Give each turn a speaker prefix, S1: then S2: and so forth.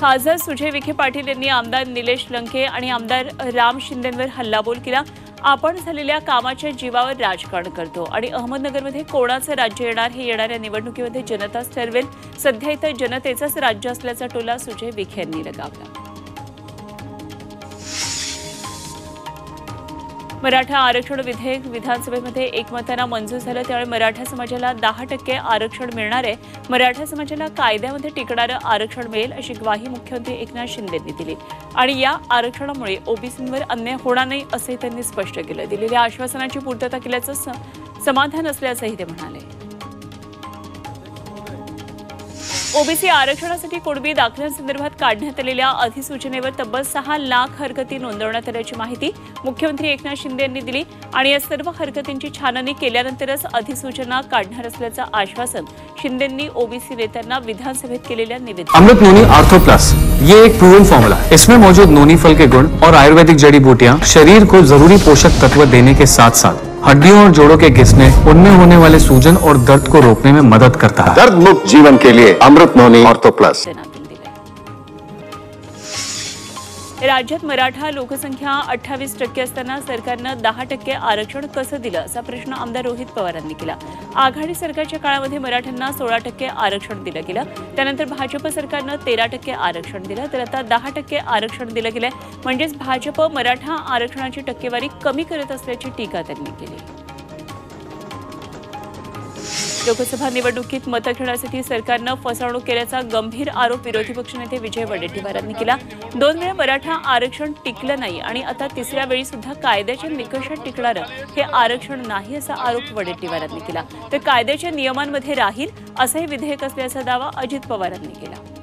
S1: खासदार सुजय विखे पाटील यांनी आमदार निलेश लंके आणि आमदार राम शिंदेंवर हल्लाबोल केला। आपण झालेल्या कामाच्या जीवावर राजकारण करतो आणि अहमदनगरमध्ये कोणाचं राज्य येणार हे येणाऱ्या निवडणुकीमध्ये जनताच ठरवेल। सध्या इथं जनतेचंच राज्य असल्याचा टोला सुजय विखे यांनी लगावला। मराठा आरक्षण विधेयक विधानसभेमध्ये एकमताने मंजूर झालं, त्यामुळे मराठा समाजाला 10% आरक्षण मिळणार आहे। मराठा समाजाला कायद्यामध्ये टिकणारं आरक्षण मिळेल अशी ग्वाही मुख्यमंत्री एकनाथ शिंदे यांनी दिली आणि या आरक्षणामुळे ओबीसींवर अन्याय होणार नाही असे त्यांनी स्पष्ट केलं। दिलेल्या आश्वासनाची पूर्तता केल्याचं समाधान असल्याचंही ते म्हणाले। ओबीसी आरक्षणासाठी कुणबी दाखल्यांसंदर्भात काढण्यात आलेल्या अधिसूचनेवर तब्बल 6 लाख हरकती नोंदवण्यात आल्याची माहिती मुख्यमंत्री एकनाथ शिंदे यांनी दिली आणि या सर्व हरकतींची छाननी केल्यानंतरच अधिसूचना काढणार असल्याचं आश्वासन शिंदेंनी ओबीसी नेत्यांना विधानसभेत केलेल्या निवेदनात।
S2: अमृत नोनी आर्थो प्लस ये एक प्रूवन फॉर्मूला है। इसमें मौजूद नोनी फल के गुण और आयुर्वेदिक जड़ी बूटियां शरीर को जरूरी पोषक तत्व देने के साथ साथ हड्डियों और जोड़ों के घिसने, उनमें होने वाले सूजन और दर्द को रोकने में मदद करता है।
S3: दर्द मुक्त जीवन के लिए अमृत नोनी ऑर्थो प्लस।
S1: राज्यात मराठा लोकसंख्या 28% असताना सरकारनं 10% आरक्षण कसं दिलं असा प्रश्न आमदार रोहित पवारांनी केला। आघाडी सरकारच्या काळामध्ये मराठ्यांना 16% आरक्षण दिलं गेलं, त्यानंतर भाजप सरकारनं 13% आरक्षण दिलं, तर आता 10% आरक्षण दिलं गेलंय। म्हणजेच भाजप मराठा आरक्षणाची टक्केवारी कमी करत असल्याची टीका त्यांनी केली। लोकसभा निवडणुकीत मतं घेण्यासाठी सरकारनं फसवणूक केल्याचा गंभीर आरोप विरोधी पक्षनेते विजय वडेट्टीवार यांनी केला। 2 वेळा मराठा आरक्षण टिकलं नाही आणि आता तिसऱ्या वेळी सुद्धा कायद्याच्या निकषात टिकणारं हे आरक्षण नाही असा आरोप वडेट्टीवार यांनी केला। तर कायद्याच्या नियमांमध्ये राहील असंही विधेयक असल्याचा दावा अजित पवार यांनी केला।